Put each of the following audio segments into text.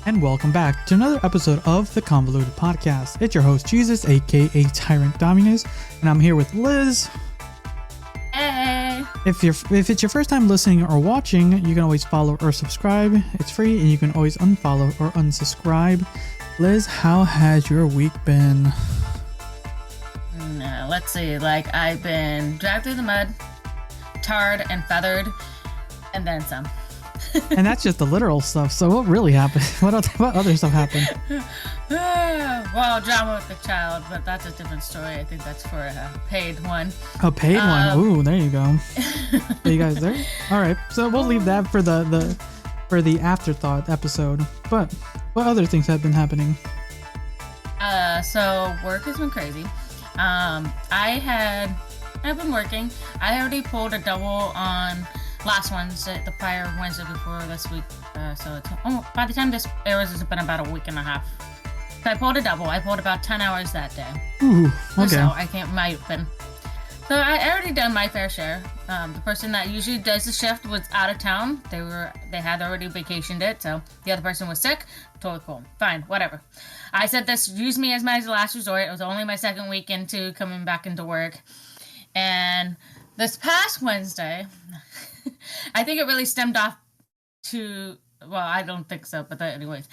And welcome back to another episode of the Convoluted podcast. It's your host, Jesus, aka Tyrant Dominus, and I'm here with Liz. Hey! If it's your first time listening or watching, you can always follow or subscribe. It's free, and you can always unfollow or unsubscribe. Liz, how has your week been? Let's see. I've been dragged through the mud, tarred and feathered, and then some. And that's just the literal stuff. So what really happened? What other stuff happened? Well, drama with the child, but that's a different story. I think that's for a paid one. A paid one. Ooh, there you go. Are you guys there? All right. So we'll leave that for the afterthought episode. But what other things have been happening? So work has been crazy. I've been working. I already pulled a double on last Wednesday, the prior Wednesday before this week. So it's by the time this airs, it's been about a week and a half. So I pulled a double. I pulled about 10 hours that day. Ooh, okay. So I might have been. So I already done my fair share. The person that usually does the shift was out of town. They had already vacationed it. So the other person was sick. Totally cool. Fine, whatever. I said this, use me as my last resort. It was only my second week into coming back into work. And this past Wednesday, I think it really stemmed off to, well, I don't think so, but anyways,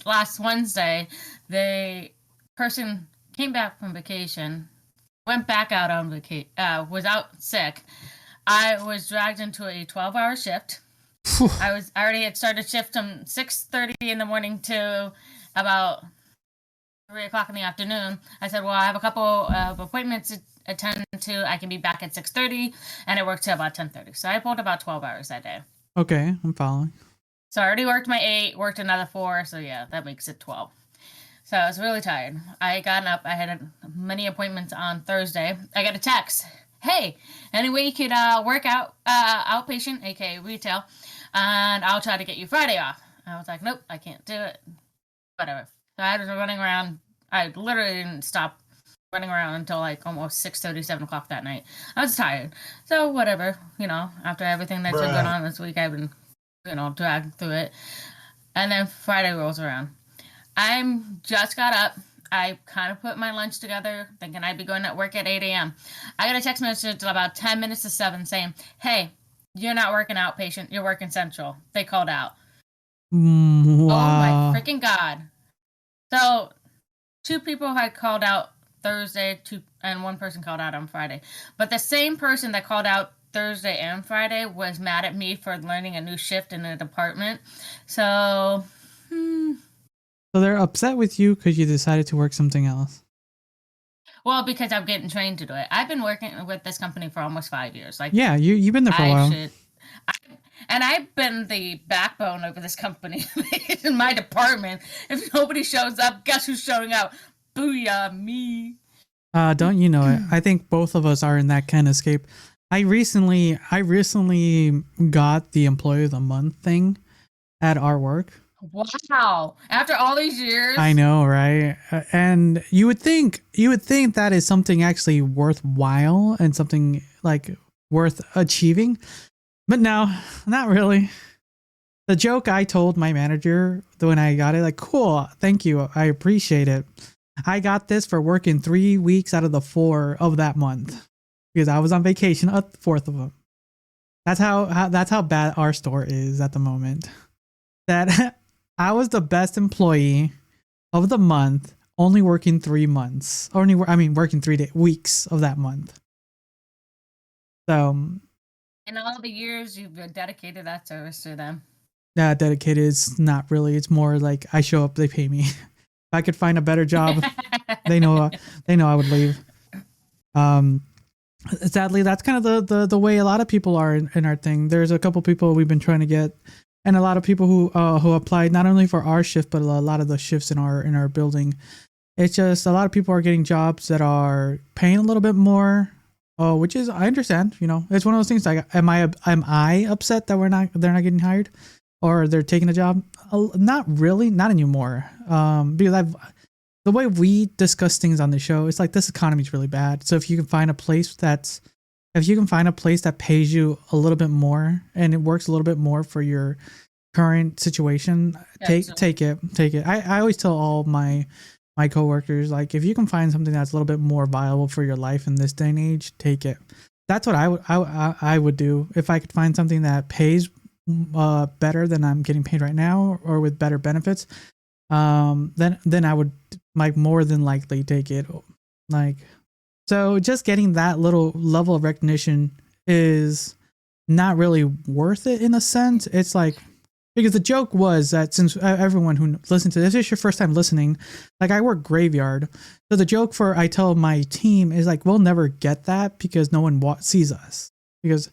last Wednesday, the person came back from vacation, went back out on vacation, was out sick. I was dragged into a 12-hour shift. I already had started shift from 6:30 in the morning to about 3 o'clock in the afternoon. I said, well, I have a couple of appointments to attend to. I can be back at 6:30, and it worked till about 10:30. So I pulled about 12 hours that day. Okay, I'm following. So I already worked my 8, worked another 4, so yeah, that makes it 12. So I was really tired. I got up. I had many appointments on Thursday. I got a text. Hey, any way you could work out outpatient, aka retail, and I'll try to get you Friday off. I was like, nope, I can't do it. Whatever. So I was running around. I literally didn't stop running around until almost 6:30, 7 o'clock that night. I was tired. So whatever, after everything that's been going on this week, I've been, dragged through it. And then Friday rolls around. I just got up. I kind of put my lunch together, thinking I'd be going to work at 8 a.m. I got a text message at about 10 minutes to 7 saying, hey, you're not working outpatient. You're working central. They called out. Wow. Oh, my freaking God. So 2 people had called out Thursday, and 1 person called out on Friday. But the same person that called out Thursday and Friday was mad at me for learning a new shift in the department. So they're upset with you because you decided to work something else. Well, because I'm getting trained to do it. I've been working with this company for almost 5 years. Yeah, you've been there for a while. And I've been the backbone of this company in my department. If nobody shows up, guess who's showing up? Booyah, me. Don't you know it? I think both of us are in that kind of scape. I recently got the Employee of the Month thing at our work. Wow! After all these years, I know, right? And you would think that is something actually worthwhile and something worth achieving, but no, not really. The joke I told my manager when I got it, cool, thank you, I appreciate it. I got this for working 3 weeks out of the 4 of that month because I was on vacation, a 4th of them. That's how bad our store is at the moment. That I was the best employee of the month, only working 3 months. Working 3 weeks of that month. So. In all the years you've dedicated that service to them. Yeah, dedicated is not really. It's more like I show up, they pay me. If I could find a better job, they know I would leave. sadly, that's kind of the way a lot of people are in our thing. There's a couple people we've been trying to get, and a lot of people who applied not only for our shift but a lot of the shifts in our building. It's just a lot of people are getting jobs that are paying a little bit more, which is I understand. You know, it's one of those things. Like, am I upset that they're not getting hired, or they're taking a job? Not really, not anymore. Because the way we discuss things on the show, it's like this economy is really bad. So if you can find a place that pays you a little bit more and it works a little bit more for your current situation, take it. I always tell all my coworkers, like, if you can find something that's a little bit more viable for your life in this day and age, take it. That's what I would do if I could find something that pays better than I'm getting paid right now, or with better benefits. Then I would, like, more than likely take it. Like, so just getting that little level of recognition is not really worth it in a sense. It's like, because the joke was that since everyone who listened to this is your first time listening, like, I work graveyard. So the joke I tell my team is like, we'll never get that because no one sees us, because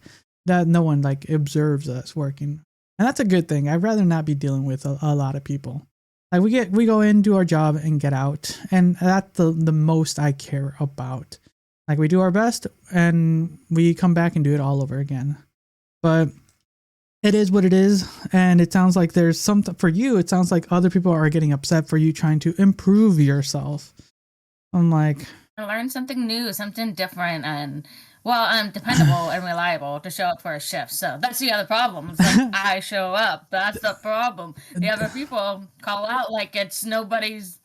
that no one like observes us working. And that's a good thing. I'd rather not be dealing with a lot of people. Like, we go in, do our job, and get out. And that's the most I care about. Like, we do our best, and we come back and do it all over again. But it is what it is. And it sounds like there's something for you. It sounds like other people are getting upset for you trying to improve yourself. I'm like, I learned something new, something different, and I'm dependable and reliable to show up for a shift. So that's the other problem. It's like, I show up. That's the problem. The other people call out like it's nobody's.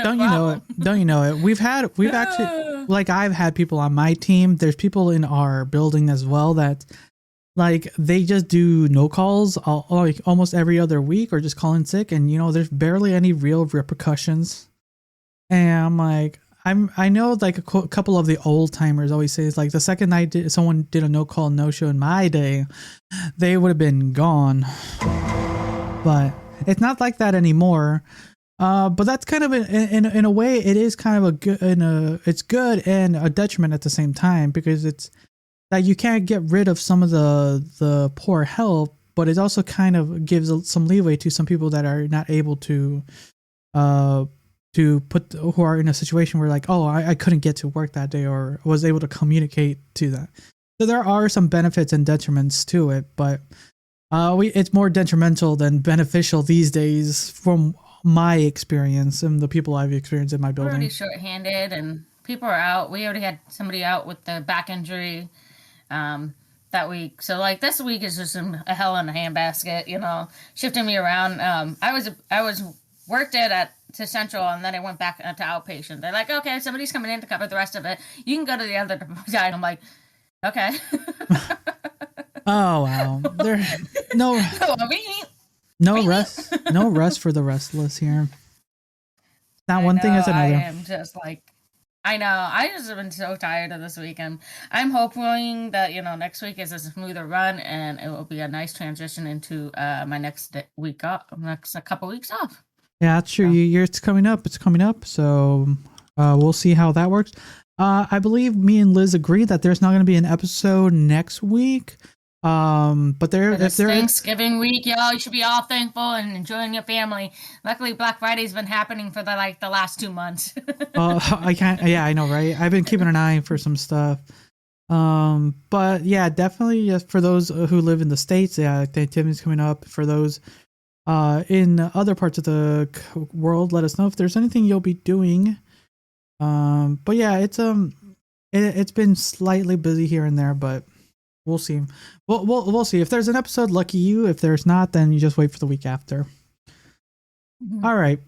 Don't you know it? We've actually, like, I've had people on my team. There's people in our building as well that, like, they just do no calls like almost every other week, or just call in sick, and there's barely any real repercussions. And I'm like, I know, like, a couple of the old timers always say, it's like, the second someone did a no call, no show in my day, they would have been gone. But it's not like that anymore. But that's kind of in a way, it is kind of it's good and a detriment at the same time, because it's that you can't get rid of some of the poor help, but it also kind of gives some leeway to some people that are not able to who are in a situation where, like, oh, I couldn't get to work that day, or was able to communicate to that. So there are some benefits and detriments to it, but it's more detrimental than beneficial these days from my experience and the people I've experienced in my building. We're already short-handed and people are out. We already had somebody out with the back injury that week. So, like, this week is just a hell in a handbasket, shifting me around. I was worked to Central, and then I went back to outpatient. They're like, okay, somebody's coming in to cover the rest of it. You can go to the other side. I'm like, okay. Oh, wow. No rest for the restless here. Not one thing is another. I am just like, I know. I just have been so tired of this weekend. I'm hoping that, next week is a smoother run, and it will be a nice transition into my next week off, next couple weeks off. Yeah, that's true. It's coming up. So we'll see how that works. I believe me and Liz agree that there's not going to be an episode next week. But if there Thanksgiving week, y'all, you should be all thankful and enjoying your family. Luckily, Black Friday's been happening for the last 2 months. I can't. Yeah, I know, right? I've been keeping an eye for some stuff. But yeah, definitely for those who live in the States, yeah, Thanksgiving's coming up. For those in other parts of the world, let us know if there's anything you'll be doing. But yeah, it's been slightly busy here and there, but we'll see. We'll see. If there's an episode, lucky you. If there's not, then you just wait for the week after. Mm-hmm. All right.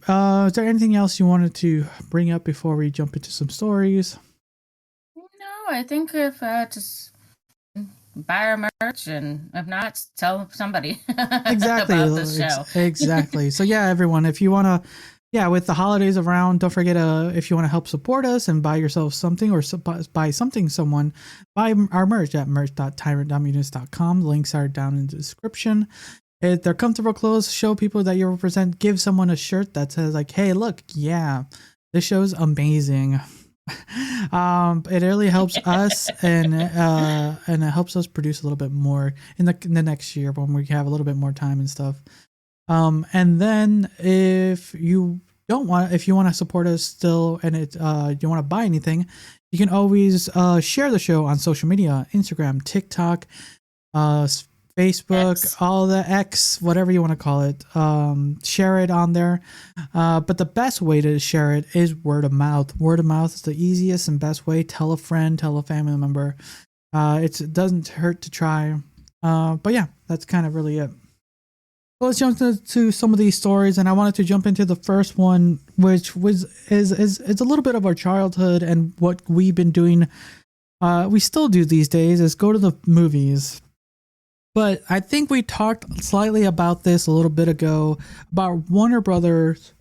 Is there anything else you wanted to bring up before we jump into some stories? No, I think if just buy our merch, and if not, tell somebody exactly about this show. Exactly. So yeah, everyone, if you want to, with the holidays around, don't forget if you want to help support us and buy yourself something, or buy someone, buy our merch at merch.tyrant.munis.com. Links are down in the description. If they're comfortable clothes, show people that you represent. Give someone a shirt that says, like, hey, look, yeah, this show's amazing. It really helps us, and it helps us produce a little bit more in the next year when we have a little bit more time and stuff. And then if you if you want to support us still, and you want to buy anything, you can always share the show on social media, Instagram, TikTok, Facebook, X. All the X, whatever you want to call it. Share it on there. But the best way to share it is word of mouth. Word of mouth is the easiest and best way. Tell a friend, tell a family member. It doesn't hurt to try. But yeah, that's kind of really it. Well, let's jump into some of these stories, and I wanted to jump into the first one, which is a little bit of our childhood and what we've been doing. We still do these days is go to the movies. But I think we talked slightly about this a little bit ago about Warner Brothers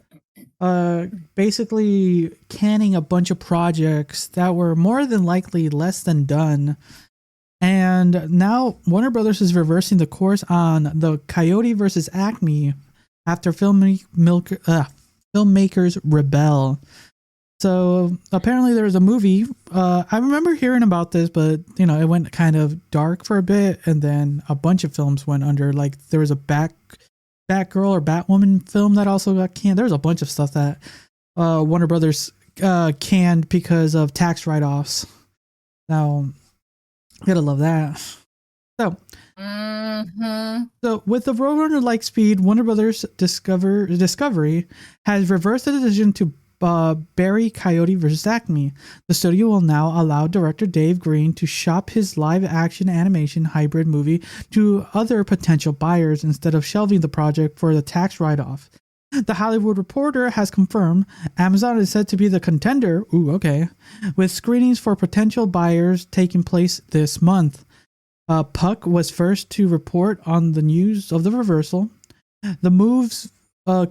basically canning a bunch of projects that were more than likely less than done. And now Warner Brothers is reversing the course on the Coyote versus Acme after filmmakers rebel. So apparently there was a movie. I remember hearing about this, but it went kind of dark for a bit, and then a bunch of films went under. Like there was a Batgirl or Batwoman film that also got canned. There was a bunch of stuff that Warner Brothers canned because of tax write-offs. Now, gotta love that. So, so with the Roadrunner-like speed, Warner Brothers Discovery has reversed the decision to bury Coyote vs. Acme. The studio will now allow director Dave Green to shop his live-action animation hybrid movie to other potential buyers instead of shelving the project for the tax write-off. The Hollywood Reporter has confirmed Amazon is said to be the contender, with screenings for potential buyers taking place this month. Puck was first to report on the news of the reversal. The moves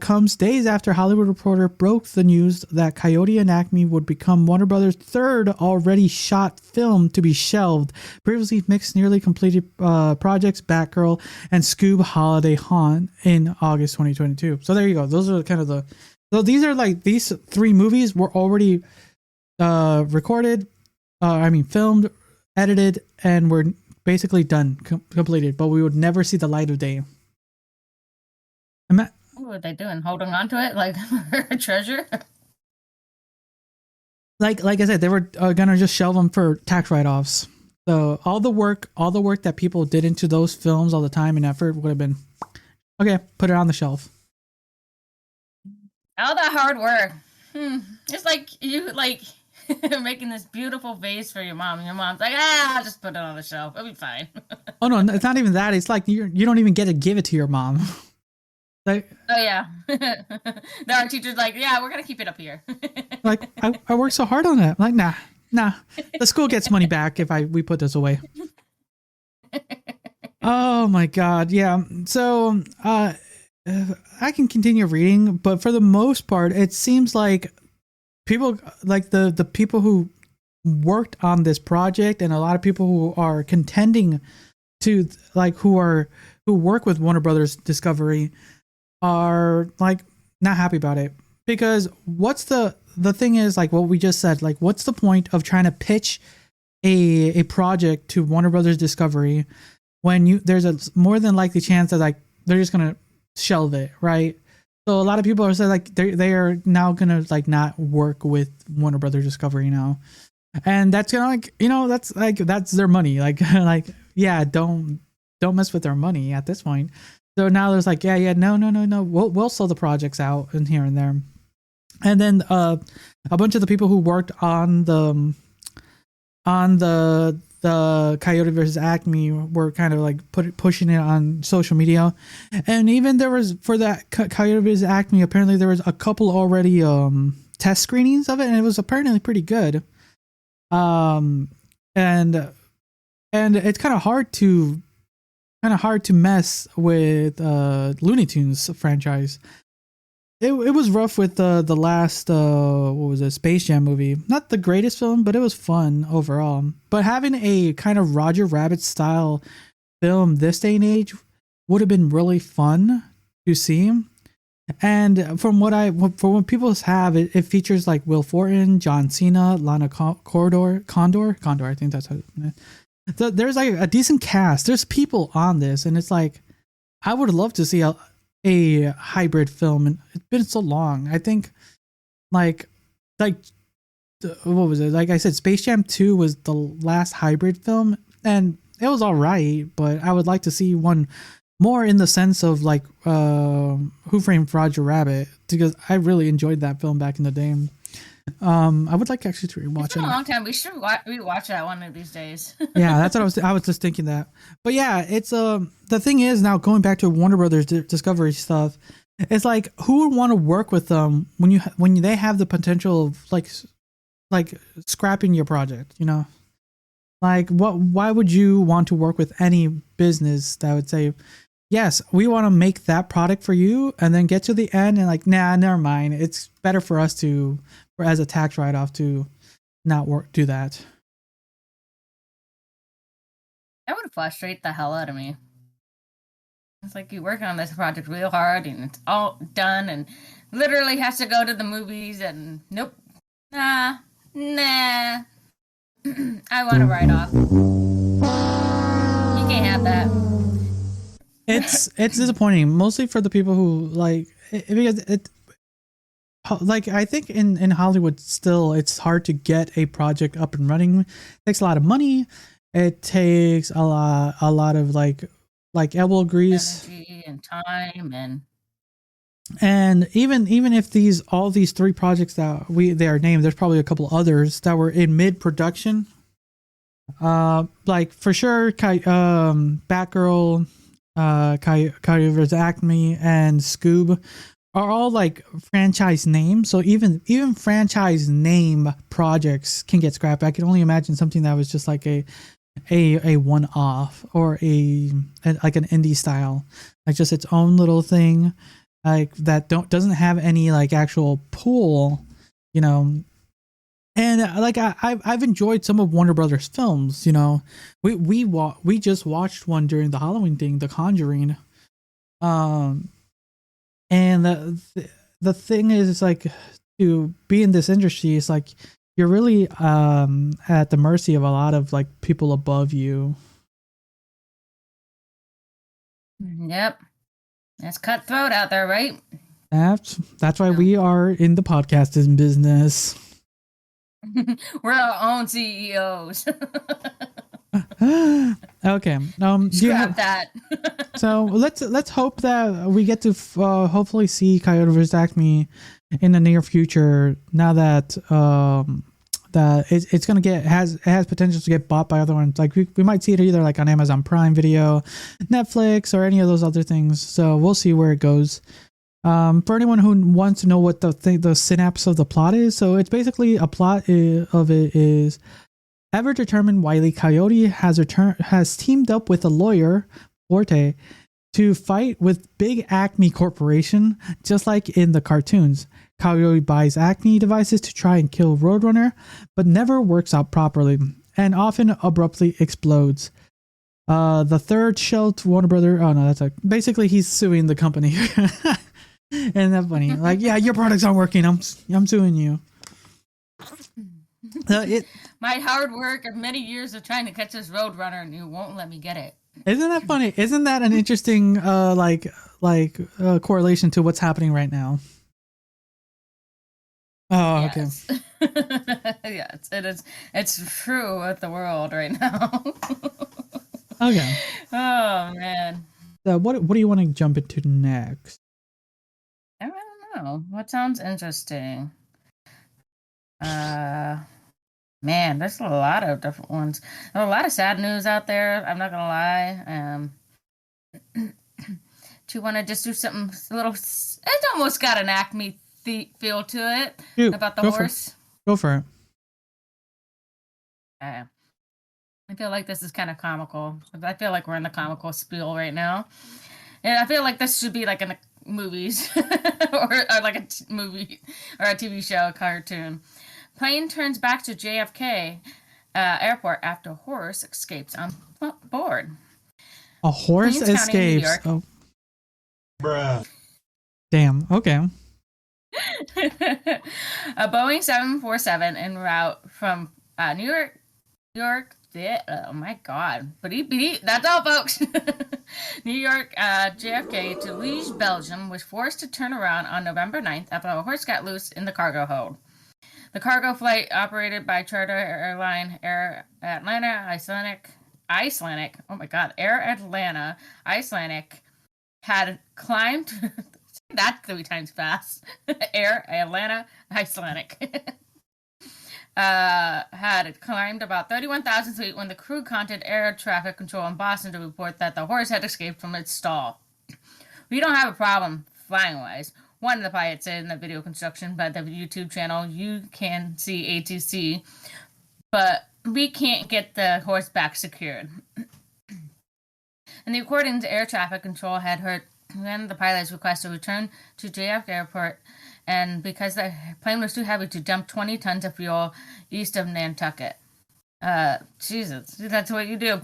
comes days after Hollywood Reporter broke the news that Coyote and Acme would become Warner Brothers' third already shot film to be shelved. Previously mixed nearly completed projects Batgirl and Scoob Holiday Haunt in August 2022. So there you go. Those are kind of so these are like these three movies were already recorded, filmed, edited, and were basically done, completed, but we would never see the light of day. What were they doing? Holding on to it like a treasure? Like I said, they were gonna just shelve them for tax write-offs. So all the work that people did into those films, all the time and effort would have been okay. Put it on the shelf. All that hard work. It's like you making this beautiful vase for your mom, and your mom's like, I'll just put it on the shelf. It'll be fine. Oh no, it's not even that. It's like you don't even get to give it to your mom. Oh yeah. Our teacher's like, yeah, we're gonna keep it up here. Like I worked so hard on that. I'm like, nah. The school gets money back if we put this away. Oh my god, yeah. So I can continue reading, but for the most part, it seems like people like the people who worked on this project, and a lot of people who are contending to who work with Warner Brothers Discovery are like not happy about it, because what's the thing is, like what we just said, like what's the point of trying to pitch a project to Warner Brothers Discovery when there's a more than likely chance that like they're just gonna shelve it, right? So a lot of people are saying like they are now gonna like not work with Warner Brothers Discovery now, and that's gonna that's their money, yeah, don't mess with their money at this point. So now there's like, no. We'll sell the projects out and here and there. And then a bunch of the people who worked on the Coyote versus Acme were kind of like pushing it on social media. And even there was, for that Coyote versus Acme, apparently there was a couple already test screenings of it, and it was apparently pretty good. And it's kind of hard to mess with Looney Tunes franchise. It was rough with the last what was it, Space Jam movie. Not the greatest film, but it was fun overall. But having a kind of Roger Rabbit style film this day and age would have been really fun to see. And from what people have, it features like Will Fortin, John Cena, Lana Condor. I think that's how. There's like a decent cast. There's people on this, and it's like I would love to see a hybrid film. And it's been so long. I think like what was it? Like I said, Space Jam 2 was the last hybrid film, and it was all right. But I would like to see one more in the sense of like Who Framed Roger Rabbit, because I really enjoyed that film back in the day. I would like actually to rewatch it. It's been a long time. We should rewatch that one of these days. Yeah, that's what I was just thinking that. But yeah, it's the thing is now going back to Warner Brothers Discovery stuff. It's like who would want to work with them when they have the potential of like scrapping your project, you know? Like why would you want to work with any business that would say, yes, we want to make that product for you, and then get to the end and like, nah, never mind. It's better for us to, as a tax write-off, to not do that. That would frustrate the hell out of me. It's like you work on this project real hard and it's all done and literally has to go to the movies and nope. Nah. I want to write off. You can't have that. It's disappointing, mostly for the people who like it, because it like I think in Hollywood still it's hard to get a project up and running. It takes a lot of money. It takes a lot of like elbow grease, energy and time, and even if all these 3 projects that they are named, there's probably a couple others that were in mid production. Like for sure, Batgirl, Coyote vs. Acme, and Scoob are all like franchise names. So even franchise name projects can get scrapped. I can only imagine something that was just like a one-off or like an indie style, like just its own little thing, like that doesn't have any like actual pull, you know. And like I've enjoyed some of Warner Brothers films, you know. We just watched one during the Halloween thing, The Conjuring. And the thing is like, to be in this industry is like you're really at the mercy of a lot of like people above you. Yep. It's cutthroat out there, right? That's why we are in the podcasting business. We're our own CEOs. Okay. Scrap that. So let's hope that we get to hopefully see Coyote vs. Acme in the near future. Now that that it's gonna has potential to get bought by other ones. Like we might see it either like on Amazon Prime Video, Netflix, or any of those other things. So we'll see where it goes. For anyone who wants to know what the synapse of the plot is, so it's basically a plot of it is ever determined Wile E. Coyote has teamed up with a lawyer, Forte, to fight with Big Acme Corporation, just like in the cartoons. Coyote buys Acme devices to try and kill Roadrunner, but never works out properly, and often abruptly explodes. The third shell to Warner Brother. Oh no, basically he's suing the company. Isn't that funny? Like, yeah, your products aren't working. I'm suing you. My hard work of many years of trying to catch this Roadrunner, and you won't let me get it. Isn't that funny? Isn't that an interesting correlation to what's happening right now? Oh, yes. Okay. Yes, it is. It's true with the world right now. Okay. Oh man. So what do you want to jump into next? I don't know. What sounds interesting? Man, there's a lot of different ones. There's a lot of sad news out there. I'm not gonna lie. Do you want to just do something a little? It's almost got an Acme feel to it. About the horse. Go for it. I feel like this is kind of comical. I feel like we're in the comical spiel right now, and I feel like this should be like in the movies or like a movie or a TV show, cartoon. Plane turns back to JFK airport after horse escapes on board. A horse escapes. Oh. Bruh. Damn. Okay. A Boeing 747 en route from New York. Oh my God. That's all, folks. New York JFK to Liège, Belgium, was forced to turn around on November 9th after a horse got loose in the cargo hold. The cargo flight, operated by charter airline Air Atlanta Icelandic. Oh my God, Air Atlanta Icelandic had climbed that 3 times fast. Air Atlanta Icelandic had climbed about 31,000 feet when the crew contacted air traffic control in Boston to report that the horse had escaped from its stall. We don't have a problem flying wise. One of the pilots said in the video construction by the YouTube channel, you can see ATC, but we can't get the horse back secured. In the recordings, air traffic control had heard when the pilots requested to return to JFK Airport, and because the plane was too heavy to dump 20 tons of fuel east of Nantucket. Jesus, that's what you do.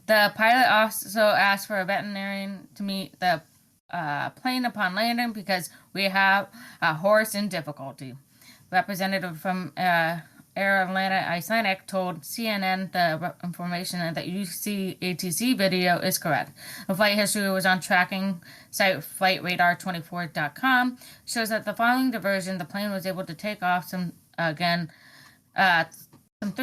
The pilot also asked for a veterinarian to meet the plane upon landing because we have a horse in difficulty. Representative from Air Atlanta Icelandic told CNN the information that ATC video is correct. The flight history was on tracking site flightradar24.com. Shows that the following diversion, the plane was able to take off some 3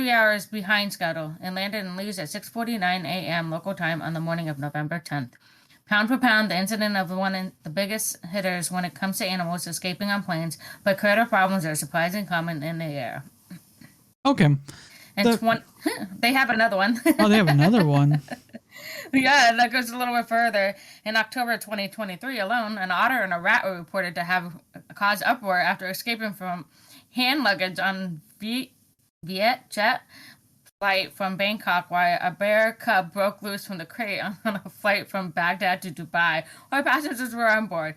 hours behind schedule and landed in Leeds at 6:49 a.m. local time on the morning of November 10th. Pound for pound, the incident of one of the biggest hitters when it comes to animals escaping on planes, but critter problems are surprisingly common in the air. Okay. And they have another one. Oh, they have another one. Yeah, that goes a little bit further. In October 2023 alone, an otter and a rat were reported to have caused uproar after escaping from hand luggage on VietJet flight from Bangkok, while a bear cub broke loose from the crate on a flight from Baghdad to Dubai, while passengers were on board.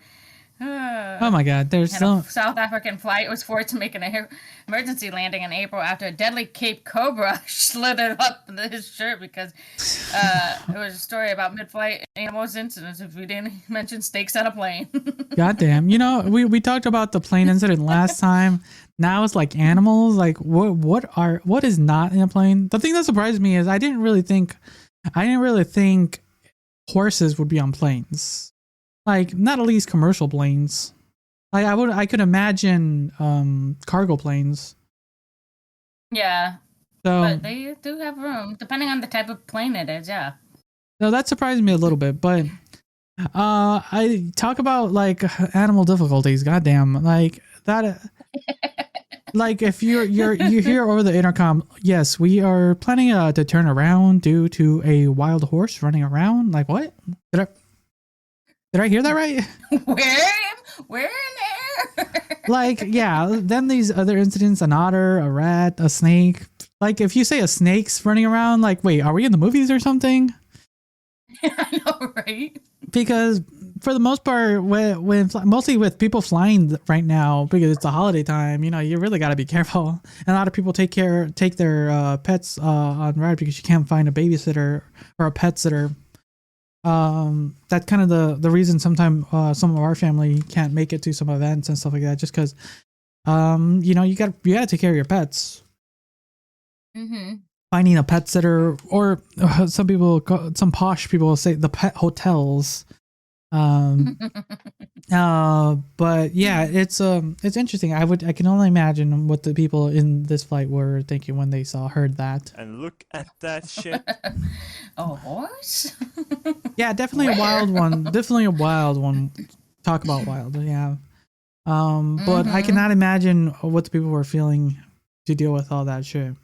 Oh my God, there's a South African flight was forced to make an emergency landing in April after a deadly Cape Cobra slithered up his shirt because it was a story about mid-flight animals incidents. If we didn't mention snakes on a plane. Goddamn. You know, we talked about the plane incident last time. Now it's like animals. Like what is not in a plane? The thing that surprised me is I didn't really think horses would be on planes. Like, not at least commercial planes. Like I could imagine cargo planes. Yeah. So, but they do have room, depending on the type of plane it is, yeah. So that surprised me a little bit, but I talk about like animal difficulties, goddamn. Like that like if you hear over the intercom, yes, we are planning to turn around due to a wild horse running around. Like what? Did I hear that right? Where in there? Like, yeah, then these other incidents, an otter, a rat, a snake. Like, if you say a snake's running around, like, wait, are we in the movies or something? I know, right? Because for the most part, when mostly with people flying right now, because it's the holiday time, you know, you really got to be careful. And a lot of people take their pets on ride because you can't find a babysitter or a pet sitter. That's kind of the reason sometimes some of our family can't make it to some events and stuff like that, just because you know, you gotta take care of your pets. Mm-hmm. Finding a pet sitter, or some posh people will say the pet hotels. But yeah, it's interesting. I can only imagine what the people in this flight were thinking when they heard that. And look at that shit. A horse? Yeah, definitely a wild one. Definitely a wild one. Talk about wild, yeah. But I cannot imagine what the people were feeling to deal with all that shit.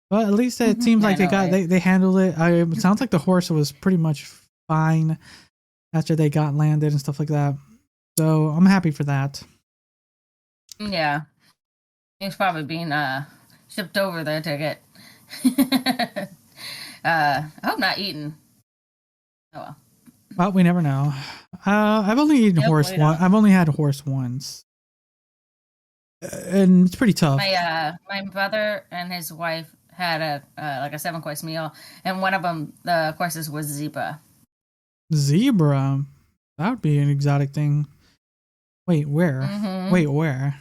But at least it seems like they handled it. It sounds like the horse was pretty much fine after they got landed and stuff like that. So I'm happy for that. Yeah. He's probably being shipped over there to get I hope not eaten. Oh well. Well, we never know. I've only eaten horse once. I've only had a horse once. And it's pretty tough. My brother and his wife had a 7-course meal, and one of them, the courses was zebra. Zebra. That would be an exotic thing. Wait, where? Mhm. Wait, where?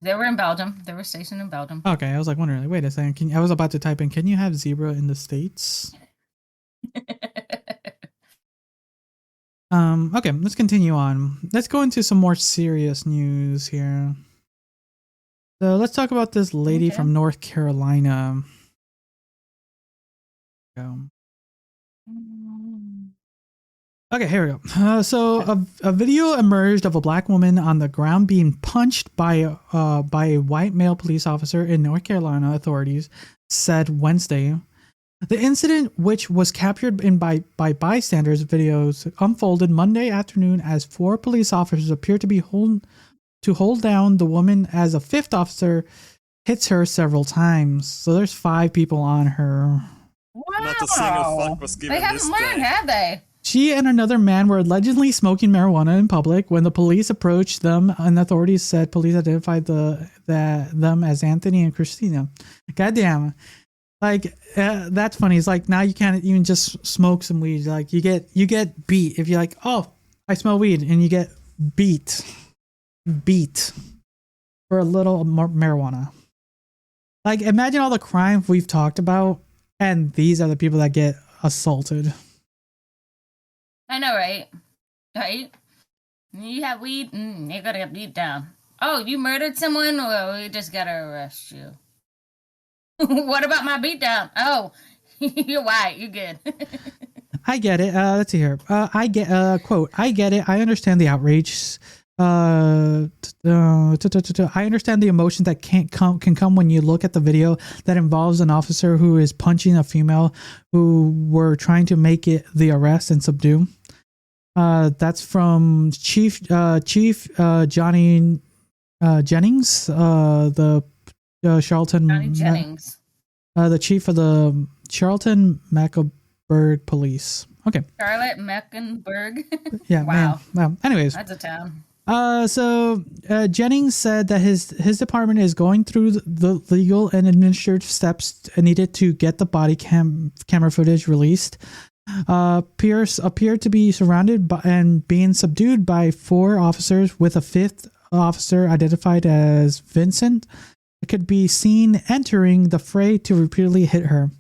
They were in Belgium. They were stationed in Belgium. Okay, I was like wondering. Like, wait a second. I was about to type in. Can you have zebra in the States? Okay, let's continue on. Let's go into some more serious news here. So let's talk about this lady Okay. from North Carolina. Go. Okay, here we go. So a video emerged of a black woman on the ground being punched by a white male police officer in North Carolina, authorities said Wednesday. The incident, which was captured by bystanders videos, unfolded Monday afternoon as 4 police officers appear to hold down the woman as a 5th officer hits her several times. So there's 5 people on her. Wow. Not a single fuck was given They this haven't learned, day. have they? She and another man were allegedly smoking marijuana in public. When the police approached them, and authorities said police identified them as Anthony and Christina. Goddamn. Like, that's funny. It's like now you can't even just smoke some weed. Like you get beat if you're like, oh, I smell weed, and you get beat for a little marijuana. Like, imagine all the crime we've talked about, and these are the people that get assaulted. I know, right? Right? You have weed, you're gonna get beat down. Oh, you murdered someone? Well, we just gotta arrest you. What about my beat down? Oh, you're white. You're good. I get it. Let's see here. I quote, I get it. I understand the outrage. I understand the emotion that can come when you look at the video that involves an officer who is punching a female who were trying to make it the arrest and subdue. That's from Chief Johnny Jennings, the Charlton. Johnny Jennings. The chief of the Charlton Mecklenburg Police. Okay. Charlotte Mecklenburg. Yeah. Wow. Man. Anyways. That's a town. So Jennings said that his department is going through the legal and administrative steps needed to get the body camera footage released. Pierce appeared to be surrounded by and being subdued by 4 officers, with a 5th officer identified as Vincent could be seen entering the fray to repeatedly hit her.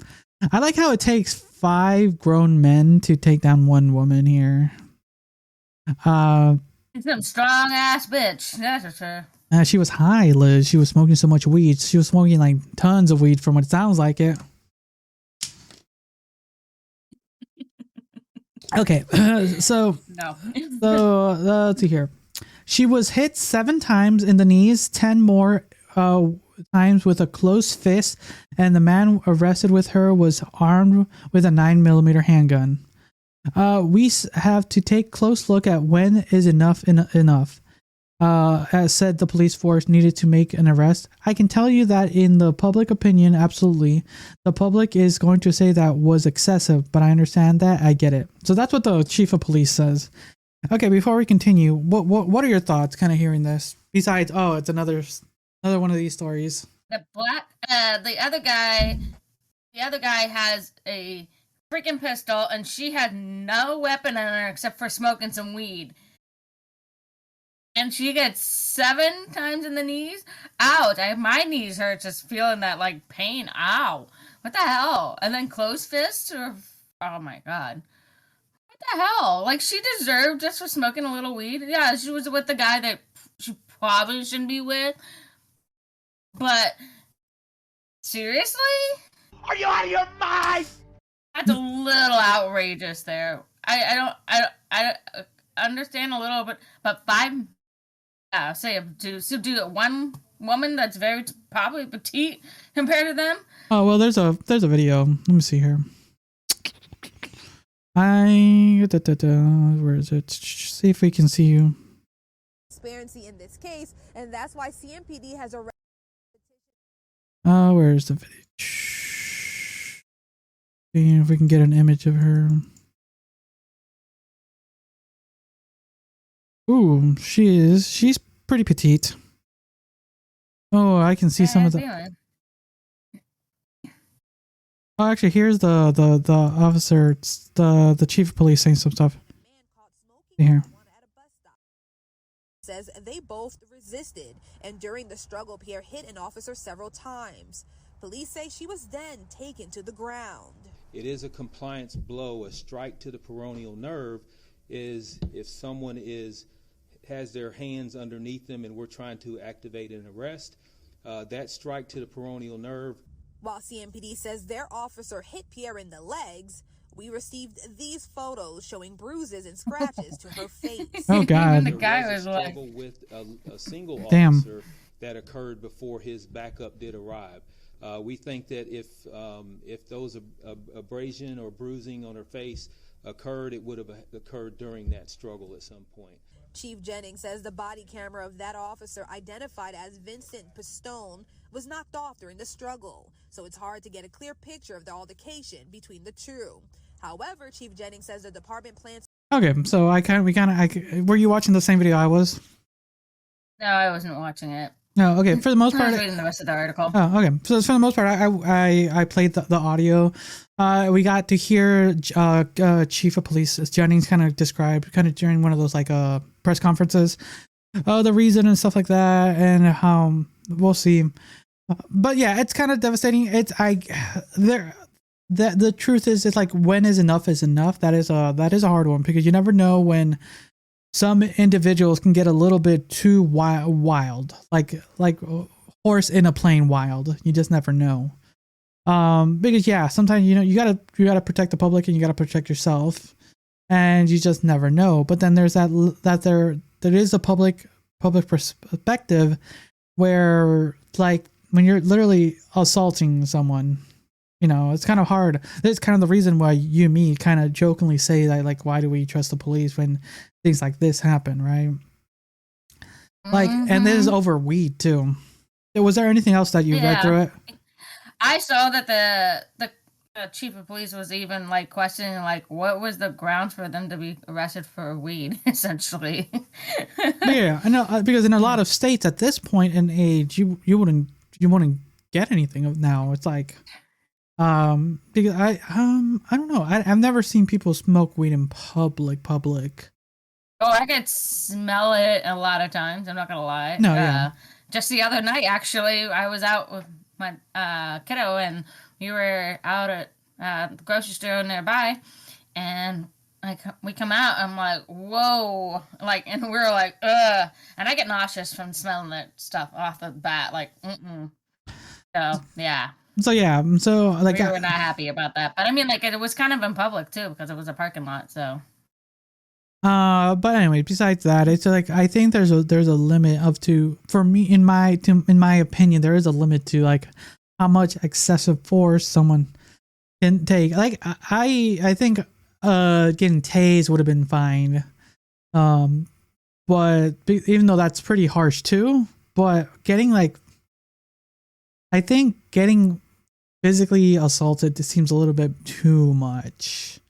I like how it takes 5 grown men to take down one woman here. She's some strong ass bitch. That's for sure. She was high, Liz. She was smoking so much weed. She was smoking like tons of weed from what it sounds like it. Okay, so No. let's see here. She was hit 7 times in the knees, 10 more times with a closed fist, and the man arrested with her was armed with a 9mm handgun. We have to take a close look at when is enough. As said, the police force needed to make an arrest. I can tell you that in the public opinion, absolutely, the public is going to say that was excessive, but I understand that. I get it. So that's what the chief of police says. Okay, before we continue, what are your thoughts kind of hearing this? Besides, oh, it's another one of these stories. The other guy has a freaking pistol, and she had no weapon on her except for smoking some weed. And she gets 7 times in the knees. Ouch! My knees hurt just feeling that like pain. Ow! What the hell? And then closed fists? Oh my god! What the hell? Like, she deserved just for smoking a little weed. Yeah, she was with the guy that she probably shouldn't be with. But seriously? Are you out of your mind? That's a little outrageous there. I understand a little bit, but 5. Say to subdue one woman that's very probably petite compared to them. Oh well, there's a video. Let me see here. Where is it? See if we can see you. Transparency in this case, and that's why CMPD has arrested. Where's the video? See if we can get an image of her. Ooh, she's pretty petite. Oh, I can see some of the. Oh, actually, here's the officer, the chief of police saying some stuff. Here. Says they both resisted, and during the struggle, Pierre hit an officer several times. Police say she was then taken to the ground. It is a compliance blow. A strike to the peroneal nerve is if someone has their hands underneath them and we're trying to activate an arrest. That strike to the peroneal nerve. While CMPD says their officer hit Pierre in the legs, we received these photos showing bruises and scratches to her face. Oh God! The guy was like, struggle with a single Damn. officer that occurred before his backup did arrive. We think that if those abrasion or bruising on her face occurred, it would have occurred during that struggle at some point. Chief Jennings says the body camera of that officer, identified as Vincent Pistone, was knocked off during the struggle, so it's hard to get a clear picture of the altercation between the two. However, Chief Jennings says the department plans. Okay, so were you watching the same video I was? no, I wasn't watching it. No, okay. For the most I part, was reading the rest of the article. oh, okay. So for the most part, I played the audio. We got to hear Chief of Police Jennings kind of describe during one of those press conferences, the reason and stuff like that, and we'll see. But yeah, it's kind of devastating. The truth is, it's like, when is enough is enough. That is a hard one, because you never know when some individuals can get a little bit too wild, like horse in a plane wild. You just never know. Because yeah, sometimes you gotta protect the public and you gotta protect yourself, and you just never know. But then there's that there is a public perspective where, like, when you're literally assaulting someone, it's kind of hard. That's kind of the reason why you and me kind of jokingly say that, like, why do we trust the police when things like this happen, right? Like, and this is over weed too. Was there anything else that you read through it? I saw that the chief of police was even questioning what was the grounds for them to be arrested for weed, essentially. Yeah, I know, because in a lot of states at this point in age, you wouldn't get anything now. It's like, because I don't know. I've never seen people smoke weed in public. Oh, I could smell it a lot of times. I'm not gonna lie. No, yeah. Just the other night, actually, I was out with my kiddo, and we were out at the grocery store nearby, and we come out. I'm like, whoa, and we're like, ugh, and I get nauseous from smelling that stuff off the bat, So yeah. So yeah, we were not happy about that, but I mean, it was kind of in public too, because it was a parking lot. So. But anyway, besides that, it's like, I think there's a limit for me, in my opinion, there is a limit to how much excessive force someone can take. Like, I think getting tased would have been fine. But even though that's pretty harsh too, but I think getting physically assaulted seems a little bit too much.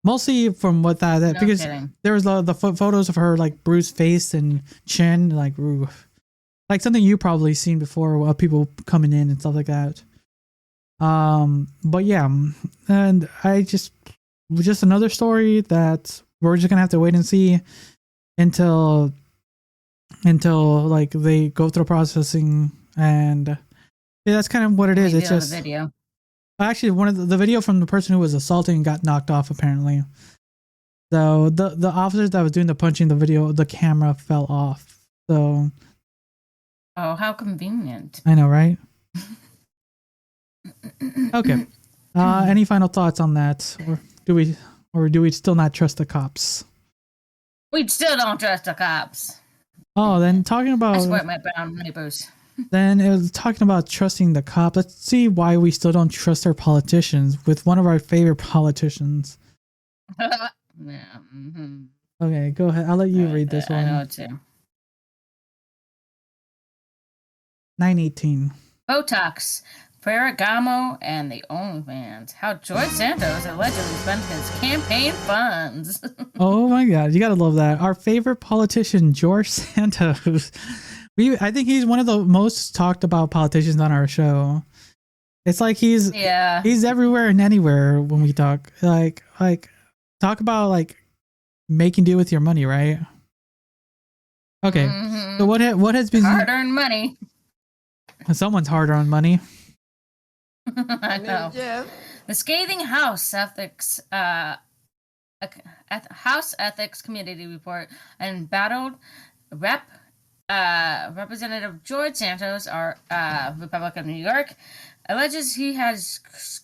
Mostly from what that because kidding. There was the photos of her bruised face and chin, ooh, something you probably seen before, people coming in and stuff like that. But yeah, and I just another story that we're just gonna have to wait and see until they go through processing, and yeah, that's kind of what it is. It's just video. Actually, one of the video from the person who was assaulting got knocked off, apparently. So the officers that was doing the punching, the camera fell off. So. Oh, how convenient! I know, right? Okay. Any final thoughts on that, or do we still not trust the cops? We still don't trust the cops. Oh, then talking about. I swear my brown neighbors. Then it was talking about trusting the cop. Let's see why we still don't trust our politicians with one of our favorite politicians. Yeah, mm-hmm. Okay, go ahead. I'll let you read this one. I know it too. 918. Botox, Ferragamo, and the OnlyFans. How George Santos allegedly spent his campaign funds. Oh my God, you gotta love that. Our favorite politician, George Santos. I think he's one of the most talked about politicians on our show. It's like he's everywhere and anywhere when we talk. Talk about making do with your money, right? Okay. Mhm. So what has been Hard-earned money. someone's hard-earned money? I know. The scathing House Ethics Committee report and battled Representative George Santos, our Republican of New York, alleges he has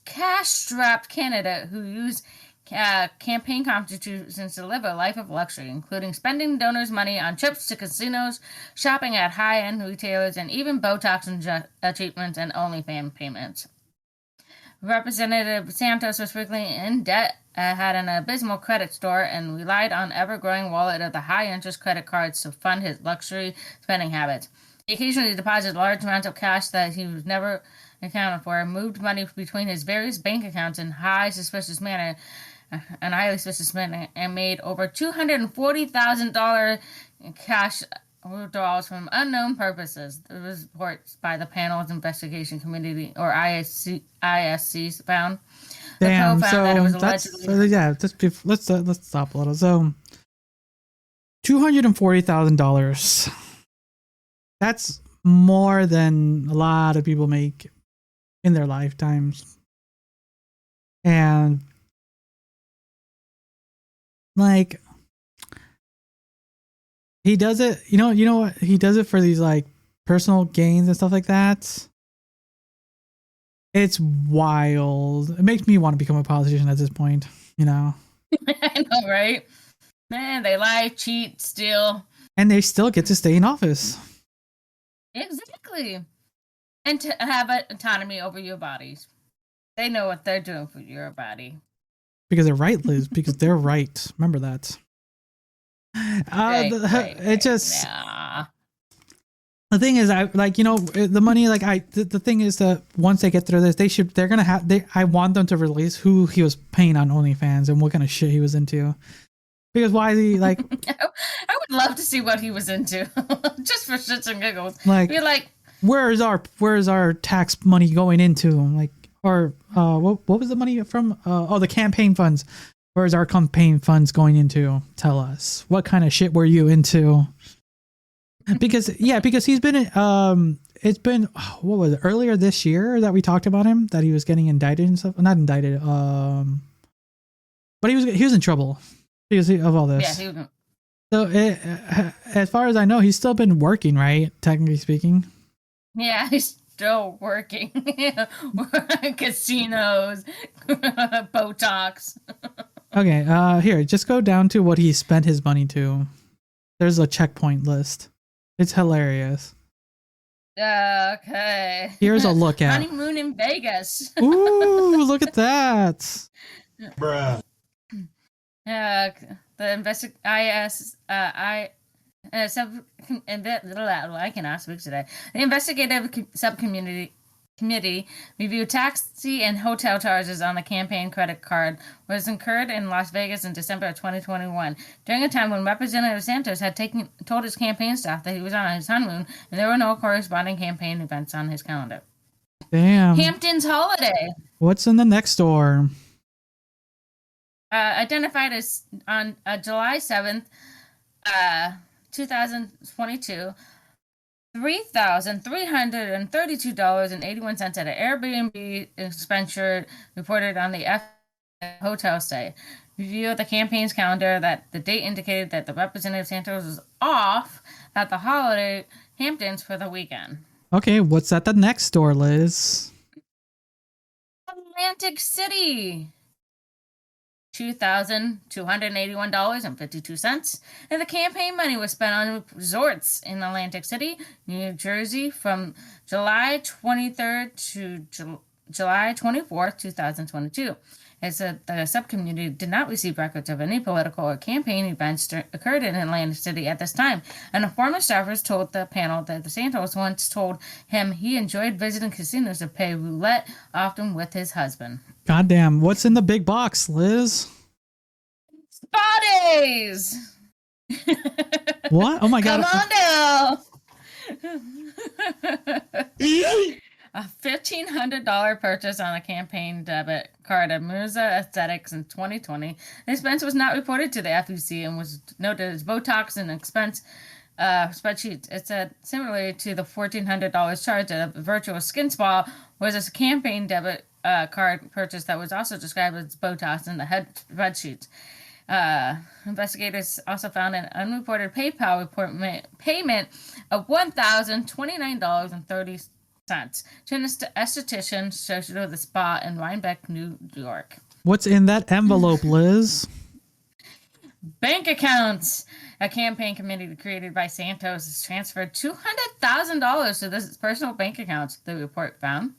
cash-strapped candidate who used campaign contributions to live a life of luxury, including spending donors' money on trips to casinos, shopping at high-end retailers, and even Botox treatments and OnlyFans payments. Representative Santos was frequently in debt, had an abysmal credit score, and relied on ever-growing wallet of the high-interest credit cards to fund his luxury spending habits. He occasionally deposited large amounts of cash that he was never accounted for, moved money between his various bank accounts in highly suspicious manner, and made over $240,000 cash withdrawals from unknown purposes. The reports by the panel's investigation committee, or ISC, found. Damn. The found that it was let's stop a little. So, $240,000. That's more than a lot of people make in their lifetimes, and like. He does it, you know what? He does it for these like personal gains and stuff like that. It's wild. It makes me want to become a politician at this point, you know? I know, right? Man, they lie, cheat, steal. And they still get to stay in office. Exactly. And to have autonomy over your bodies. They know what they're doing for your body. Because they're right, Liz. Because they're right. Remember that. It just the thing is, I like, you know, the money, like the thing is that once they get through this, I want them to release who he was paying on OnlyFans and what kind of shit he was into, because why is he like I would love to see what he was into just for shits and giggles. Like, you're like, where's our tax money going into, like, or what was the money from the campaign funds? Where's our campaign funds going into? Tell us. What kind of shit were you into? Because he's been it's been, what was it, earlier this year that we talked about him, that he was getting indicted and stuff. Not indicted, but he was in trouble because of all this. Yeah, he was. So as far as I know, he's still been working, right? Technically speaking. Yeah, he's still working. Casinos, Botox. Okay, here, just go down to what he spent his money to. There's a checkpoint list. It's hilarious. Okay. Here's a look at honeymoon in Vegas. Ooh, look at that. Bruh. The I cannot speak today. The investigative subcommittee reviewed taxi and hotel charges on the campaign credit card was incurred in Las Vegas in December of 2021, during a time when Representative Santos had told his campaign staff that he was on his honeymoon and there were no corresponding campaign events on his calendar. Damn. Hampton's holiday. What's in the next door? Identified as on July 7th, 2022, $3,332.81 at an Airbnb expenditure reported on the hotel stay. Review of the campaign's calendar that the date indicated that the Representative Santos was off at the holiday Hamptons for the weekend. Okay, what's at the next door, Liz? Atlantic City. $2,281.52, and the campaign money was spent on resorts in Atlantic City, New Jersey, from July 23rd to July 24th, 2022. It said the subcommittee did not receive records of any political or campaign events occurred in Atlantic City at this time, and a former staffer told the panel that the Santos once told him he enjoyed visiting casinos to play roulette, often with his husband. Goddamn, what's in the big box, Liz? Spa days! What? Oh my god. Come on now! a $1,500 purchase on a campaign debit card at Mirza Aesthetics in 2020. The expense was not reported to the FEC and was noted as Botox and expense spreadsheets. It said similarly to the $1,400 charge at a virtual skin spa was a campaign debit card purchase that was also described as Botox in the head spreadsheets. Investigators also found an unreported PayPal report payment of $1,029.30 to an esthetician associated with the spa in Rhinebeck, New York. What's in that envelope, Liz? Bank accounts. A campaign committee created by Santos has transferred $200,000 to this personal bank accounts, the report found.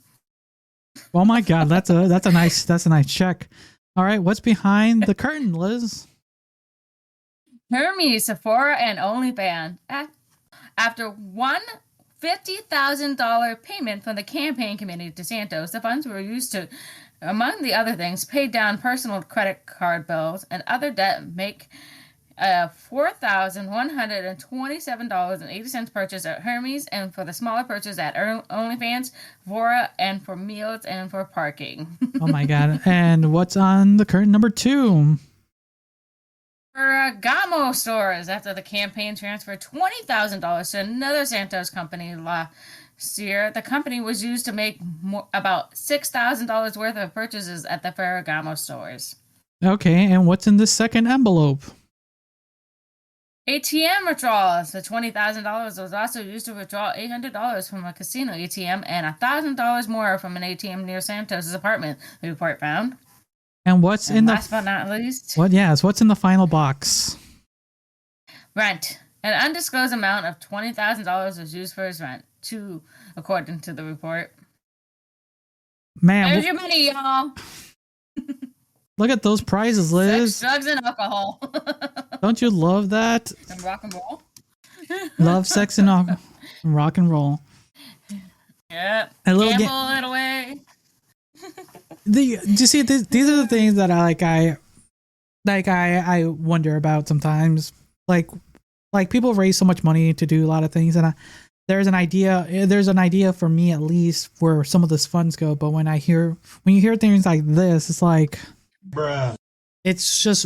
Oh my God, that's a nice check. All right, what's behind the curtain, Liz? Hermes, Sephora, and OnlyFans. After one $50,000 payment from the campaign committee to Santos, the funds were used to, among the other things, pay down personal credit card bills and other debt, make a $4,127.80 purchase at Hermes, and for the smaller purchase at OnlyFans, Sephora, and for meals and for parking. Oh my God. And what's on the curtain number 2? Ferragamo stores. After the campaign transferred $20,000 to another Santos company last year, the company was used to make about $6,000 worth of purchases at the Ferragamo stores. Okay, and what's in the second envelope? ATM withdrawals. The $20,000 was also used to withdraw $800 from a casino ATM and $1,000 more from an ATM near Santos' apartment, the report found. And what's in the last but not least? What's in the final box? Rent. An undisclosed amount of $20,000 was used for his rent, according to the report. Man, there's your money, y'all. Look at those prizes, Liz. Sex, drugs, and alcohol. Don't you love that? And rock and roll. Love, sex, and rock and roll. Yep. A little gamble it away. Do you see? These are the things that I wonder about sometimes. Like people raise so much money to do a lot of things, and there's an idea for me at least where some of those funds go. But when you hear things like this, it's like, bruh, it's just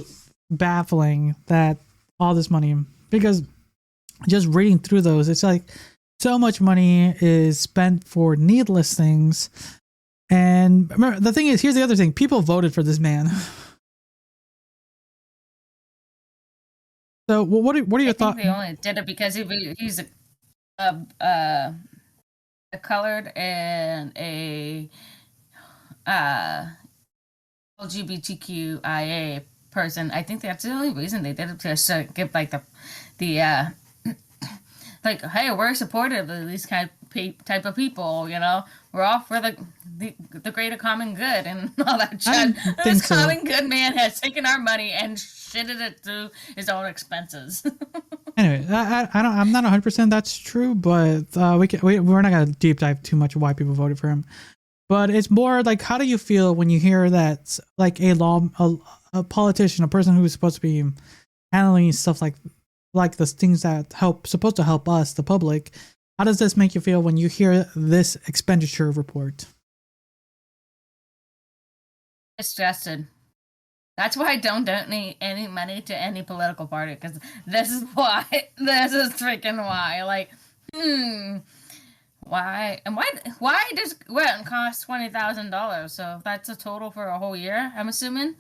baffling that all this money, because just reading through those, it's like so much money is spent for needless things. And remember, the thing is, here's the other thing: people voted for this man. So, what are your thoughts? They only did it because he's a colored and a LGBTQIA person. I think that's the only reason they did it, to give like the like, hey, we're supportive of these type of people, you know, we're all for the greater common good and all that shit. This common good man has taken our money and shitted it through his own expenses. Anyway, I'm not 100% that's true, but we're not gonna deep dive too much why people voted for him. But it's more like, how do you feel when you hear that, like, a politician, a person who's supposed to be handling stuff like the things that supposed to help us, the public? How does this make you feel when you hear this expenditure report? Disgusted. That's why I don't donate any money to any political party, because this is why. This is freaking why. Like, why? And why does rent cost $20,000? So that's a total for a whole year, I'm assuming?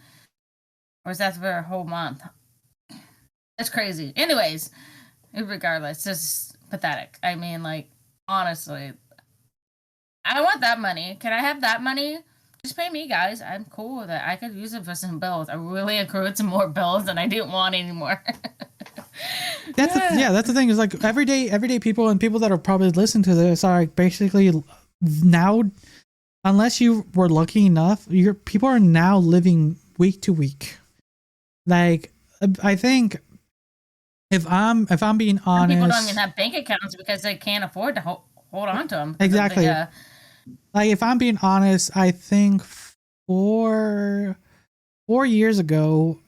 Or is that for a whole month? That's crazy. Anyways, regardless, this is pathetic. I mean, like, honestly, I want that money. Can I have that money? Just pay me, guys. I'm cool with it. I could use it for some bills. I really accrued some more bills than I didn't want anymore. That's the thing, is like everyday people and people that are probably listening to this are like basically now, unless you were lucky enough, people are now living week to week. Like, I think if I'm being honest, people don't even have bank accounts because they can't afford to hold on to them. Exactly. Like, if I'm being honest, I think 4 years ago,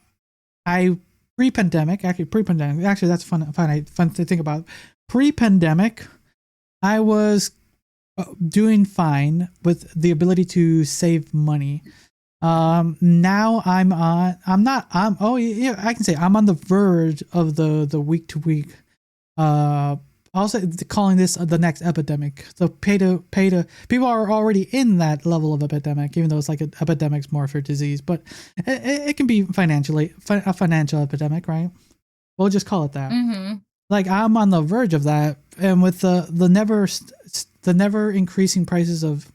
pre-pandemic, that's fun to think about. Pre-pandemic, I was doing fine with the ability to save money. Now I can say I'm on the verge of the week to week. Also calling this the next epidemic. So pay to people are already in that level of epidemic, even though it's like an epidemic's more for disease, but it can be a financial epidemic, right? We'll just call it that. Mm-hmm. Like I'm on the verge of that, and with the never increasing prices of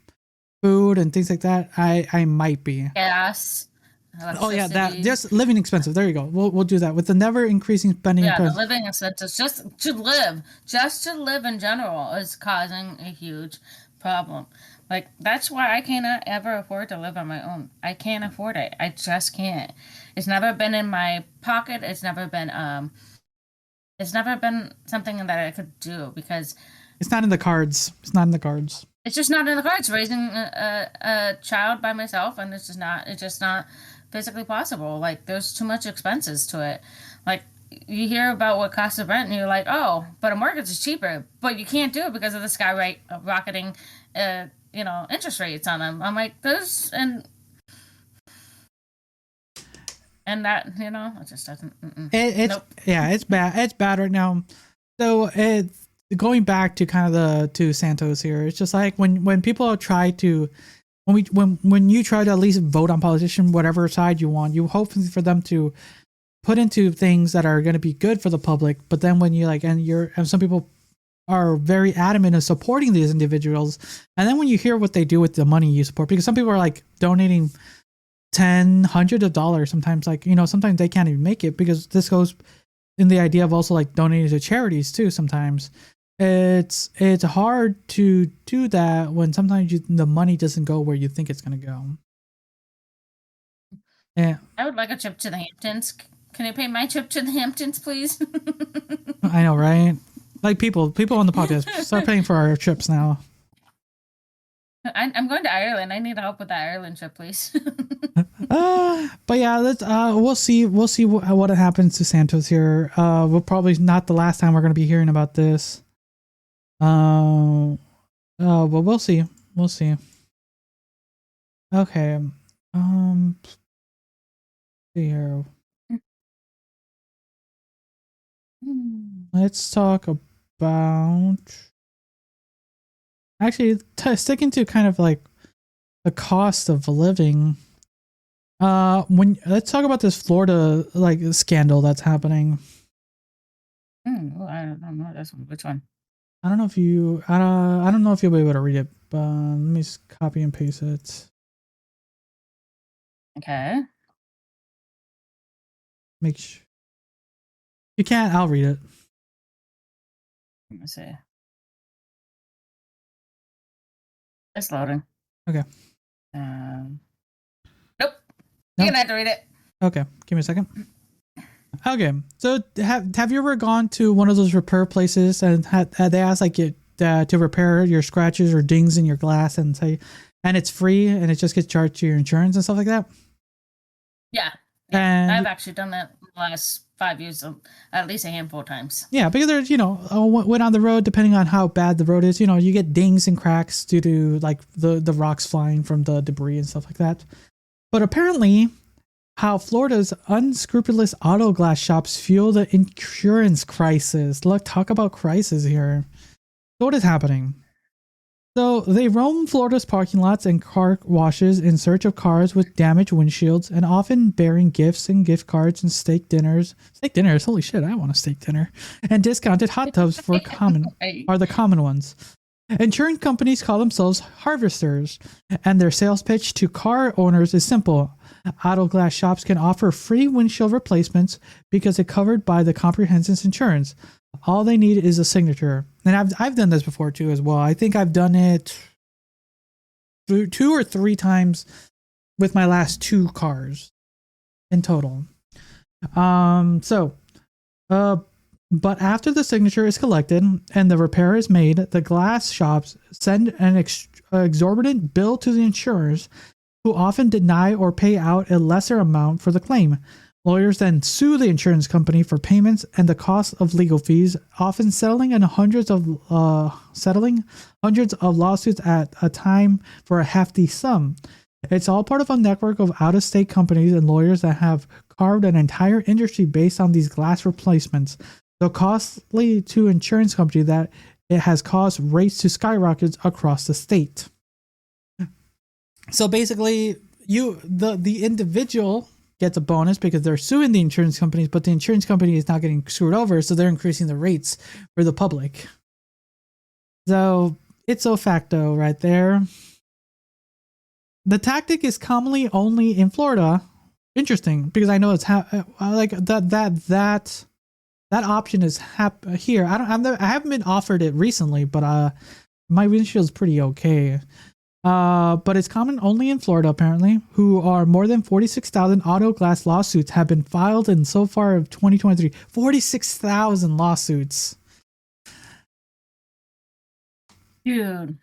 food and things like that, I might be. Gas. Oh yeah, that just living expensive. There you go. We'll do that with the never increasing spending. Yeah, the living expenses just to live in general is causing a huge problem. Like that's why I cannot ever afford to live on my own. I can't afford it. I just can't. It's never been in my pocket. It's never been something that I could do because it's not in the cards. It's not in the cards. It's just not in the cards. Raising a child by myself, and it's just not physically possible. Like there's too much expenses to it. Like you hear about what costs of rent and you're like, oh, but a mortgage is cheaper, but you can't do it because of the skyrocketing interest rates on them. I'm like, those and that, it just doesn't. Nope. Yeah, it's bad. It's bad right now. So it's going back to kind of to Santos here. It's just like when people try to when you try to at least vote on politician, whatever side you want, you hope for them to put into things that are going to be good for the public. But then when you and some people are very adamant in supporting these individuals, and then when you hear what they do with the money you support, because some people are like donating hundreds of dollars, sometimes sometimes they can't even make it, because this goes in the idea of also like donating to charities too. Sometimes it's hard to do that when sometimes the money doesn't go where you think it's going to go. Yeah, I would like a trip to the Hamptons. Can you pay my trip to the Hamptons, please? I know, right? Like people on the podcast start paying for our trips now. I'm going to Ireland. I need help with that Ireland trip, please. But yeah, let's we'll see what happens to Santos here. We'll probably not the last time we're going to be hearing about this. But we'll see. Okay. See here. Let's talk about actually sticking to kind of like the cost of living. Let's talk about this Florida scandal that's happening. Well, I don't know this one. Which one? I don't know if you'll be able to read it, but let me just copy and paste it. Okay. Make sure you can't. I'll read it. Let me see. It's loading. Okay. Nope. You're gonna have to read it. Okay, give me a second. Okay, so have you ever gone to one of those repair places and had they ask you to repair your scratches or dings in your glass and it's free and it just gets charged to your insurance and stuff like that? Yeah. And I've actually done that in the last 5 years, at least a handful of times. Yeah, because there's when on the road, depending on how bad the road is, you get dings and cracks due to like the rocks flying from the debris and stuff like that. But apparently, how Florida's unscrupulous auto glass shops fuel the insurance crisis. Look, talk about crisis here. So what is happening? So they roam Florida's parking lots and car washes in search of cars with damaged windshields, and often bearing gifts and gift cards and steak dinners. Steak dinners, holy shit! I want a steak dinner. And discounted hot tubs are the common ones. Insurance companies call themselves harvesters, and their sales pitch to car owners is simple. Auto glass shops can offer free windshield replacements because it's covered by the comprehensive insurance. All they need is a signature. And I've done this before too as well. I think I've done it 2 or 3 times with my last 2 cars in total. But after the signature is collected and the repair is made, the glass shops send an exorbitant bill to the insurers, who often deny or pay out a lesser amount for the claim. Lawyers then sue the insurance company for payments and the cost of legal fees, often settling hundreds of lawsuits at a time for a hefty sum. It's all part of a network of out-of-state companies and lawyers that have carved an entire industry based on these glass replacements. So costly to insurance company that it has caused rates to skyrocket across the state. So basically, the individual gets a bonus because they're suing the insurance companies, but the insurance company is not getting screwed over, so they're increasing the rates for the public. So it's a facto right there. The tactic is commonly only in Florida. Interesting, because I know it's like that option is here. I haven't been offered it recently, but my windshield's pretty okay. But it's common only in Florida, apparently, who are more than 46,000 auto glass lawsuits have been filed in so far of 2023. 46,000 lawsuits. Dude,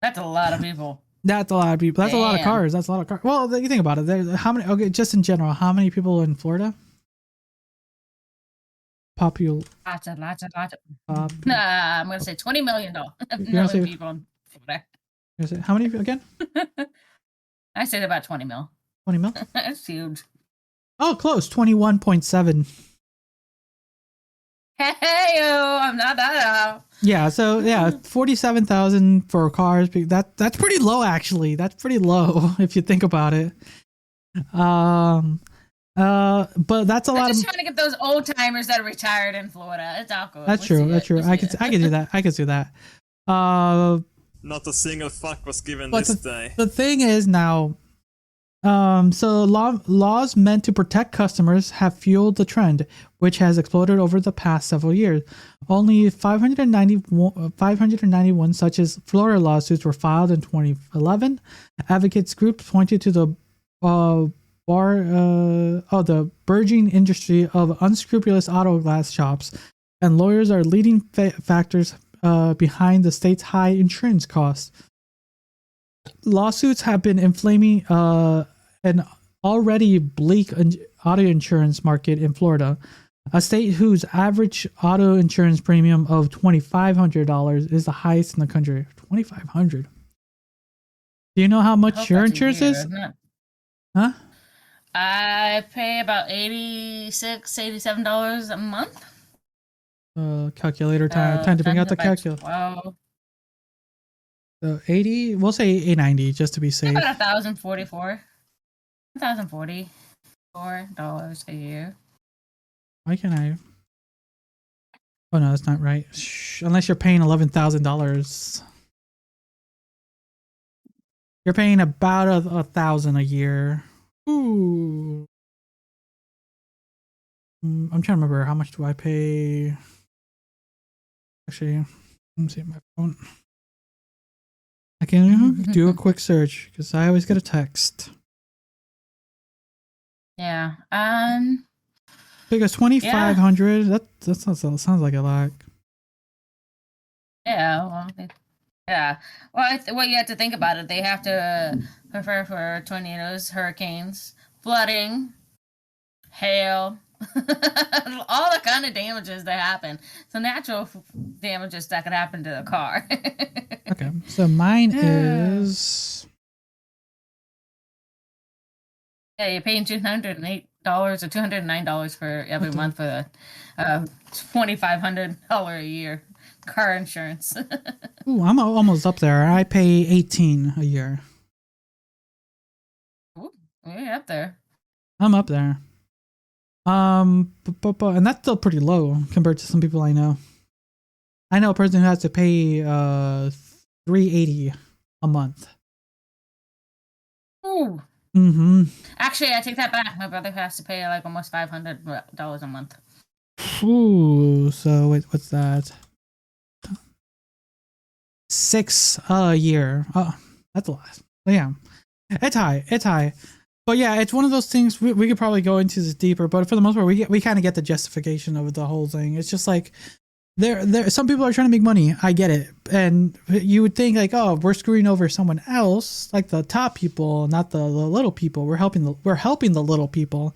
that's a lot of people. That's a lot of people. That's Damn. a lot of cars. That's a lot of cars. Well, you think about it. How many? Okay, just in general, how many people in Florida? Lots of. Nah, I'm gonna say $20 million. Million people in Florida. How many again? I said about 20 mil. 20 mil? That's huge. Oh, close. 21.7. Hey, I'm not that. Yeah, so yeah, 47,000 for cars. That's pretty low, actually. That's pretty low if you think about it. But that's a lot. I'm just trying to get those old timers that are retired in Florida. It's all good. That's true. That's true. I could do that. I could do that. Not a single fuck was given this day. The thing is now, so laws meant to protect customers have fueled the trend, which has exploded over the past several years. Only 591 such as Florida lawsuits were filed in 2011. Advocates groups pointed to the the burgeoning industry of unscrupulous auto glass shops, and lawyers are leading factors behind the state's high insurance costs. Lawsuits have been inflaming an already bleak auto insurance market in Florida, a state whose average auto insurance premium of $2,500 is the highest in the country. $2,500. Do you know how much your insurance is? Huh? I pay about $87 a month. Calculator time to bring out the calculator. Wow. So 80, we'll say 890 just to be safe. About $1,044 a year. Why can't I? Oh no, that's not right. Unless you're paying $11,000. You're paying about $1,000 a year. Ooh. I'm trying to remember how much do I pay. Actually, let me see my phone. I can do a quick search because I always get a text. Yeah. Because 2,500. That sounds like a lot. Yeah. Well. Yeah. Well, well, you have to think about it. They have to prepare for tornadoes, hurricanes, flooding, hail, all the kind of damages that happen. So natural damages that could happen to the car. Okay, so mine is. Yeah, you're paying $208 or $209 for every month for the $2,500 a year car insurance. Ooh, I'm almost up there. I pay $18 a year. Ooh, you're up there. I'm up there. And that's still pretty low compared to some people I know. I know a person who has to pay $380 a month. Ooh. Mm-hmm. Actually, I take that back. My brother has to pay like almost $500 a month. Ooh, so wait, what's that? $6 a year. Oh, that's a lot. But yeah, it's high. But yeah, it's one of those things we could probably go into this deeper, but for the most part, we kind of get the justification of the whole thing. It's just like there some people are trying to make money. I get it, and you would think like, oh, we're screwing over someone else, like the top people, not the little people. We're helping the little people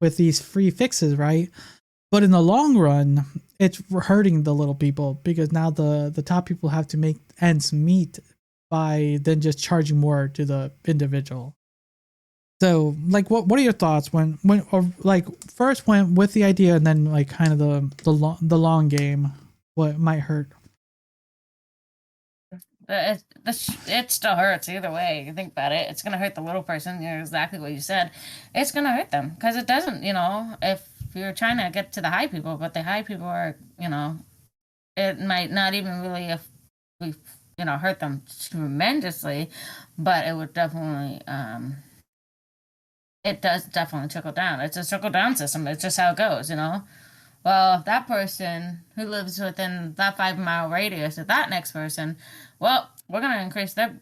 with these free fixes, right? But in the long run, it's hurting the little people because now the top people have to make ends meet by then just charging more to the individual. So, like, what are your thoughts when or like first went with the idea and then like kind of the long game, what might hurt? It still hurts either way. You think about it, it's gonna hurt the little person. You know exactly what you said. It's gonna hurt them because it doesn't. If you're trying to get to the high people, but the high people are, it might not even really hurt them tremendously, but it would definitely it does definitely trickle down. It's a trickle down system. It's just how it goes. Well, that person who lives within that 5 mile radius of that next person, well, we're going to increase their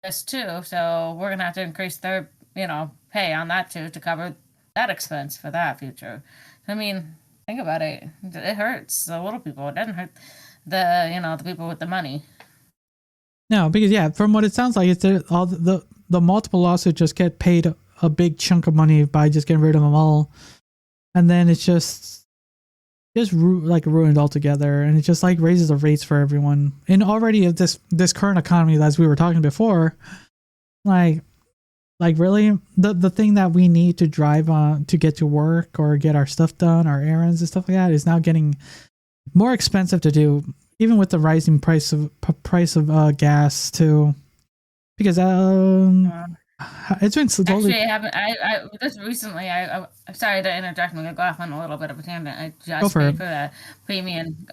risk too. So we're going to have to increase their, pay on that too to cover that expense for that future. I mean, think about it. It hurts the little people. It doesn't hurt the people with the money. No, because yeah, from what it sounds like, it's all the multiple lawsuits just get paid a big chunk of money by just getting rid of them all, and then it's just ruined altogether, and it just like raises the rates for everyone. And already this current economy, as we were talking before, like really the thing that we need to drive on to get to work or get our stuff done, our errands and stuff like that, is now getting more expensive to do, even with the rising price of gas too, because it's been slowly. Actually, I just recently. I'm sorry to interject. I'm gonna go off on a little bit of a tangent. I Go just for paid it. for the premium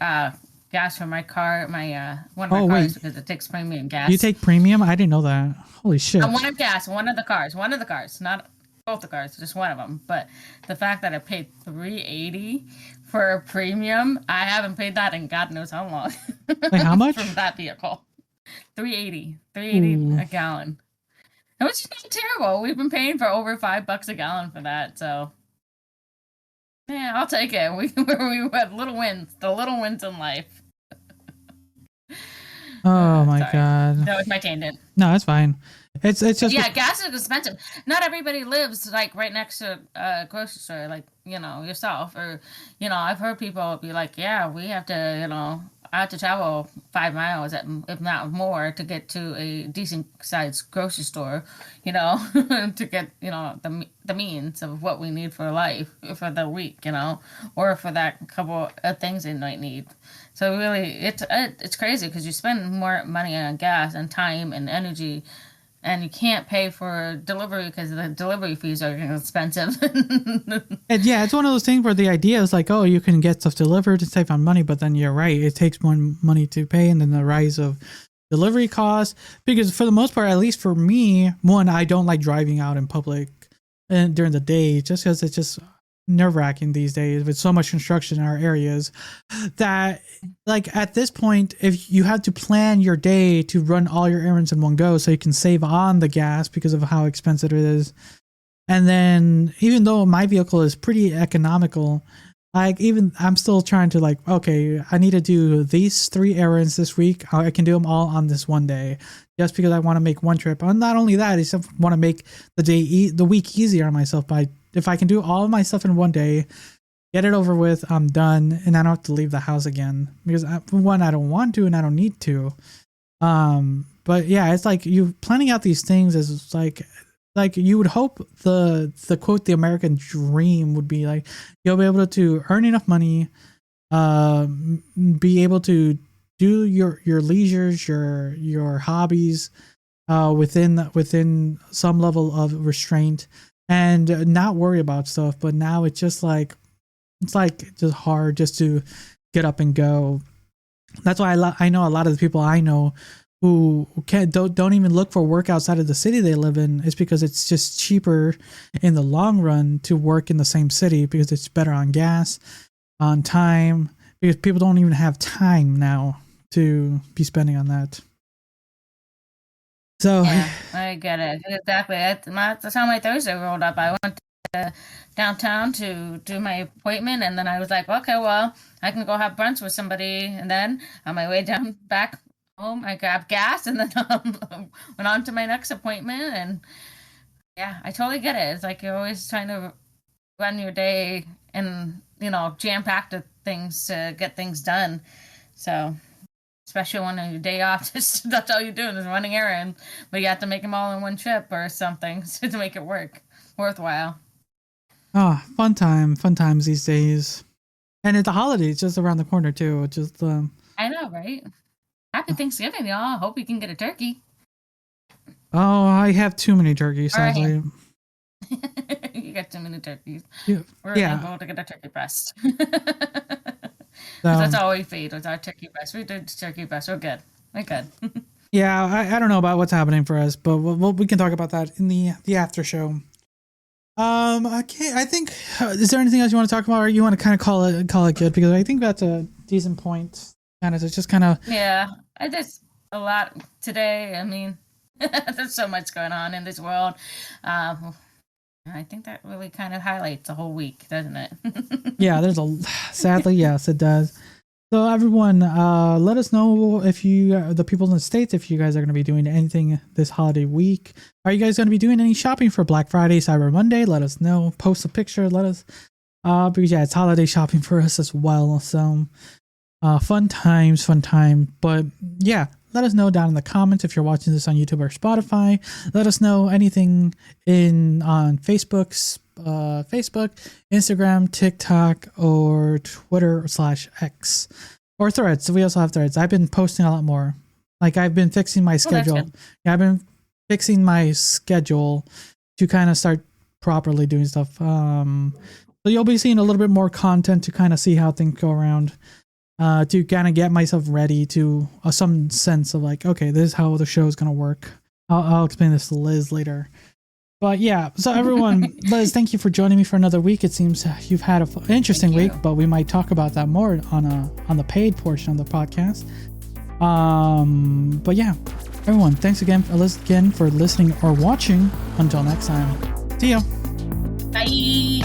gas for my car, my one of my cars, because it takes premium gas. You take premium? I didn't know that. Holy shit! One of gas, one of the cars, not both the cars, just one of them. But the fact that I paid $3.80 for a premium, I haven't paid that in God knows how long. Like how much? For that vehicle, $3.80 a gallon. It was not terrible. We've been paying for over $5 a gallon for that, so yeah, I'll take it. We had little wins, the little wins in life. Oh my sorry. god! That was my tangent. No, that's fine. It's just Gas is expensive. Not everybody lives like right next to a grocery store, like yourself, or I've heard people be like, yeah, we have to I have to travel 5 miles, if not more, to get to a decent sized grocery store, to get the means of what we need for life for the week, or for that couple of things they might need. So really, it's crazy because you spend more money on gas and time and energy, and you can't pay for delivery because the delivery fees are expensive. And yeah, it's one of those things where the idea is like, oh, you can get stuff delivered to save on money, but then you're right, it takes more money to pay, and then the rise of delivery costs. Because for the most part, at least for me, one, I don't like driving out in public and during the day, just because it's just nerve-wracking these days with so much construction in our areas, that like at this point, if you have to plan your day to run all your errands in one go so you can save on the gas because of how expensive it is. And then even though my vehicle is pretty economical, like even I'm still trying to like, okay, I need to do these 3 errands this week. I can do them all on this one day just because I want to make one trip. And not only that, I just want to make the week easier on myself by, if I can do all of my stuff in one day, get it over with, I'm done, and I don't have to leave the house again. Because one, I don't want to, and I don't need to. But yeah, it's like you planning out these things is like you would hope the quote, the American dream would be like, you'll be able to earn enough money, be able to do your leisures, your hobbies, within some level of restraint, and not worry about stuff. But now it's just like just hard just to get up and go. That's why I know a lot of the people I know who don't even look for work outside of the city they live in. It's because it's just cheaper in the long run to work in the same city because it's better on gas, on time, because people don't even have time now to be spending on that. So yeah, I get it. Exactly. That's how my Thursday rolled up. I went to downtown to do my appointment, and then I was like, okay, well, I can go have brunch with somebody, and then on my way down back home, I grabbed gas, and then went on to my next appointment. And yeah, I totally get it. It's like you're always trying to run your day and, jam packed with things to get things done. So, especially when on your day off, just that's all you're doing is running errands, but you have to make them all in one trip or something to make it worthwhile. Oh, fun times these days. And it's the holidays just around the corner too. Just I know, right? Happy Thanksgiving, y'all. Hope you can get a turkey. Oh, I have too many turkeys, sadly. Right. You got too many turkeys. Yeah. We're able to get a turkey breast. So, that's all we feed with our turkey breast. We did turkey breast. We're good. yeah, I don't know about what's happening for us, but we can talk about that in the after show. Okay, I think is there anything else you want to talk about, or you want to kind of call it good? Because I think that's a decent point. Kind of just kind of. Yeah, I did a lot today. I mean, there's so much going on in this world. I think that really kind of highlights the whole week, doesn't it? Yeah, sadly, yes, it does. So everyone, let us know if the people in the States, if you guys are going to be doing anything this holiday week. Are you guys going to be doing any shopping for Black Friday, Cyber Monday? Let us know. Post a picture. Let us, because yeah, it's holiday shopping for us as well. So, fun time. But yeah, let us know down in the comments if you're watching this on YouTube or Spotify. Let us know anything on Facebook, Instagram, TikTok, or Twitter /X, or Threads. So we also have Threads. I've been posting a lot more. Like I've been fixing my schedule. Yeah, I've been fixing my schedule to kind of start properly doing stuff. So you'll be seeing a little bit more content to kind of see how things go around. To kind of get myself ready to some sense of like, okay, this is how the show is going to work. I'll explain this to Liz later. But yeah, so everyone, Liz, thank you for joining me for another week. It seems you've had an interesting week, but we might talk about that more on the paid portion of the podcast. But yeah, everyone, thanks again for listening or watching. Until next time, see ya. Bye.